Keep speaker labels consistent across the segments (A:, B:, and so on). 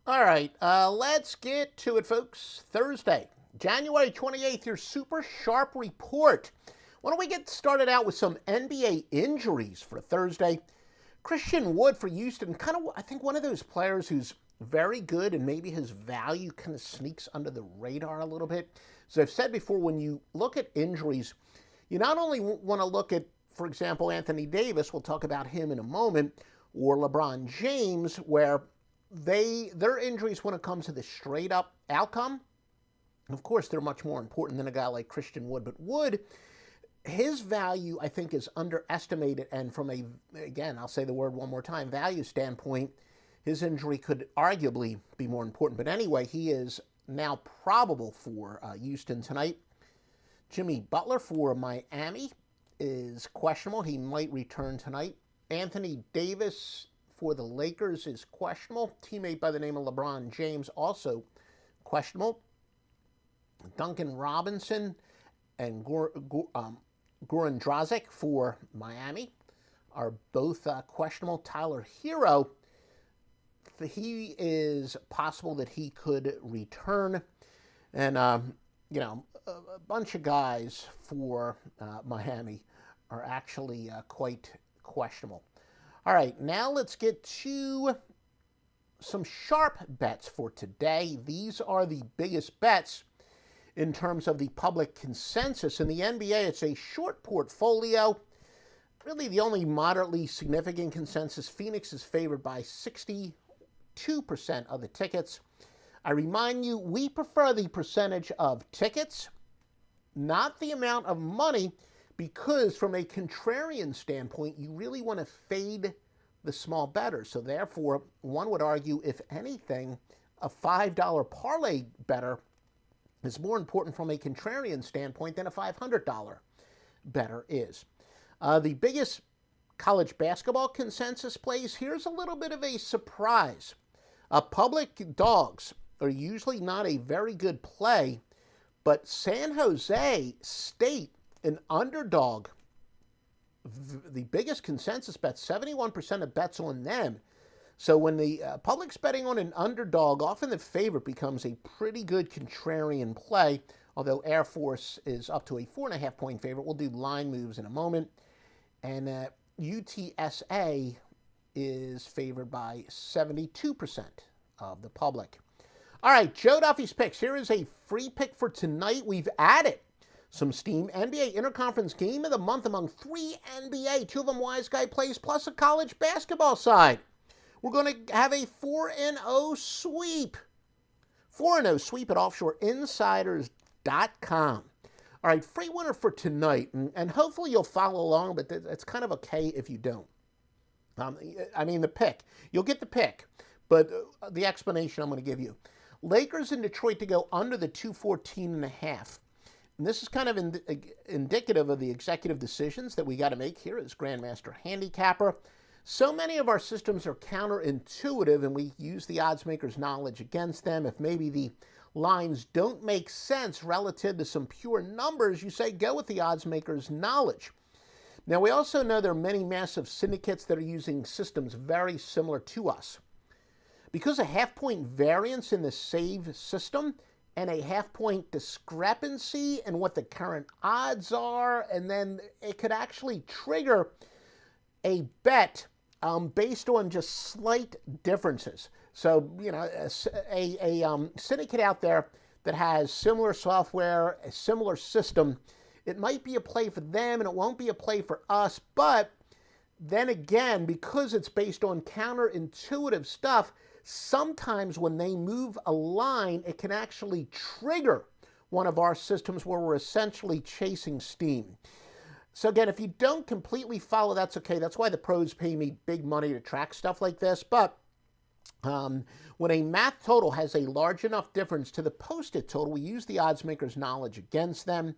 A: All right, let's get to it, folks. Thursday, January 28th, your super sharp report. Why don't we get started out with some NBA injuries for Thursday? Christian Wood for Houston, kind of, I think, one of those players who's very good and maybe his value kind of sneaks under the radar a little bit. As I've said before, when you look at injuries, you not only want to look at, for example, Anthony Davis, we'll talk about him in a moment, or LeBron James, where their injuries when it comes to the straight up outcome, of course, they're much more important than a guy like Christian Wood. But Wood, his value, I think, is underestimated. And from again, I'll say the word one more time, value standpoint, his injury could arguably be more important. But anyway, he is now probable for Houston tonight. Jimmy Butler for Miami is questionable. He might return tonight. Anthony Davis for the Lakers is questionable. Teammate by the name of LeBron James also questionable. Duncan Robinson and Goran Dragic for Miami are both questionable. Tyler Hero, he is possible that he could return. And, a bunch of guys for Miami are actually quite questionable. All right, now let's get to some sharp bets for today. These are the biggest bets in terms of the public consensus. In the NBA, it's a short portfolio. Really the only moderately significant consensus. Phoenix is favored by 62% of the tickets. I remind you, we prefer the percentage of tickets, not the amount of money, because from a contrarian standpoint, you really want to fade the small better. So therefore, one would argue, if anything, a $5 parlay better is more important from a contrarian standpoint than a $500 better is. The biggest college basketball consensus plays, here's a little bit of a surprise. Public dogs are usually not a very good play, but San Jose State, an underdog, the biggest consensus bet, 71% of bets on them. So when the public's betting on an underdog, often the favorite becomes a pretty good contrarian play, although Air Force is up to a 4.5-point favorite. We'll do line moves in a moment. And UTSA is favored by 72% of the public. All right, Joe Duffy's picks. Here is a free pick for tonight. We've added some steam. NBA Interconference Game of the Month among 3 NBA, 2 of them Wise Guy plays, plus a college basketball side. We're going to have a 4-0 sweep. 4-0 sweep at offshoreinsiders.com. All right, free winner for tonight, and hopefully you'll follow along, but it's kind of okay if you don't. The pick. You'll get the pick, but the explanation I'm going to give you. Lakers in Detroit to go under the 214.5. And this is kind of indicative of the executive decisions that we got to make here as Grandmaster Handicapper. So many of our systems are counterintuitive, and we use the odds maker's knowledge against them. If maybe the lines don't make sense relative to some pure numbers, you say go with the odds maker's knowledge. Now, we also know there are many massive syndicates that are using systems very similar to us. Because a half-point variance in the save system and a half-point discrepancy in what the current odds are, and then it could actually trigger a bet based on just slight differences. So, a syndicate out there that has similar software, a similar system, it might be a play for them and it won't be a play for us. But then again, because it's based on counterintuitive stuff, sometimes when they move a line, it can actually trigger one of our systems where we're essentially chasing steam. So again, if you don't completely follow, that's okay. That's why the pros pay me big money to track stuff like this. But when a math total has a large enough difference to the posted total, we use the odds maker's knowledge against them.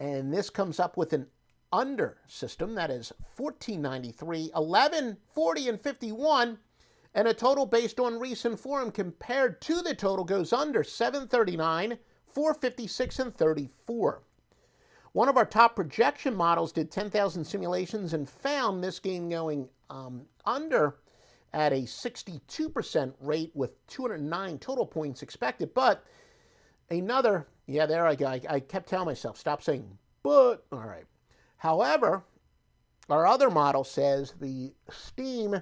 A: And this comes up with an under system, that is 1493, 11, 40, and 51. And a total based on recent form compared to the total goes under 739, 456, and 34. One of our top projection models did 10,000 simulations and found this game going under at a 62% rate with 209 total points expected. But another, yeah, there I go. I kept telling myself, stop saying, but, all right. However, our other model says the steam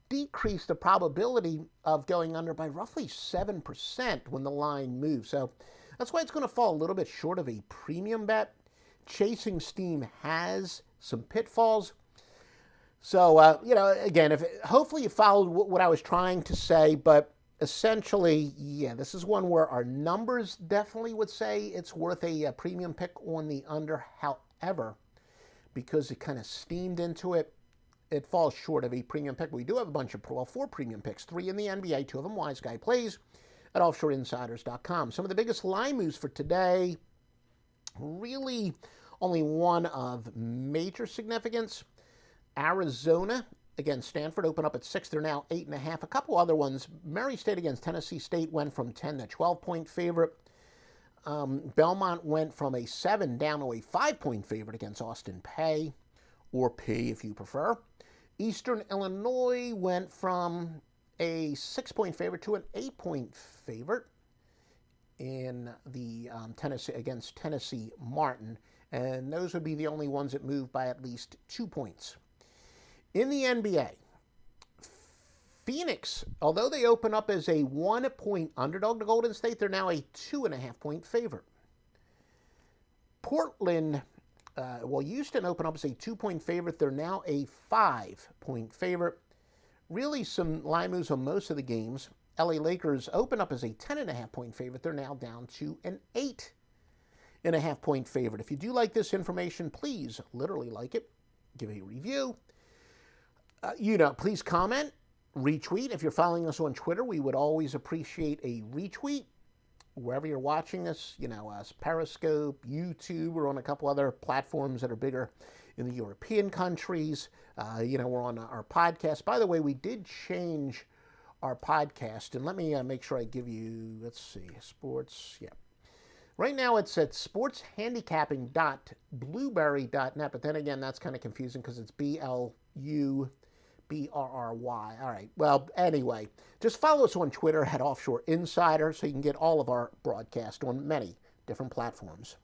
A: decreased the probability of going under by roughly 7% when the line moves. So that's why it's going to fall a little bit short of a premium bet. Chasing steam has some pitfalls. So, again, hopefully you followed what I was trying to say, but essentially, yeah, this is one where our numbers definitely would say it's worth a premium pick on the under. However, because it kind of steamed into it, it falls short of a premium pick. We do have a bunch of, 4 premium picks, 3 in the NBA, 2 of them Wise Guy Plays at offshoreinsiders.com. Some of the biggest line moves for today, really only one of major significance. Arizona against Stanford open up at 6. They're now 8.5. A couple other ones. Murray State against Tennessee State went from 10 to 12-point favorite. Belmont went from a 7 down to a 5-point favorite against Austin Peay, or P if you prefer. Eastern Illinois went from a 6-point favorite to an 8-point favorite in the Tennessee against Tennessee Martin, and those would be the only ones that moved by at least 2 points. In the NBA, Phoenix, although they open up as a 1-point underdog to Golden State, they're now a 2.5-point favorite. Portland, Houston opened up as a 2-point favorite. They're now a 5-point favorite. Really some line moves on most of the games. LA Lakers open up as a 10.5-point favorite. They're now down to an 8.5-point favorite. If you do like this information, please literally like it. Give a review. Please comment, retweet. If you're following us on Twitter, we would always appreciate a retweet. Wherever you're watching us, us Periscope, YouTube, we're on a couple other platforms that are bigger in the European countries. We're on our podcast. By the way, we did change our podcast, and let me make sure I give you, let's see, sports, yeah. Right now it's at sportshandicapping.blueberry.net, but then again, that's kind of confusing because it's BLUBRRY. All right. Well, anyway, just follow us on Twitter at Offshore Insider so you can get all of our broadcasts on many different platforms.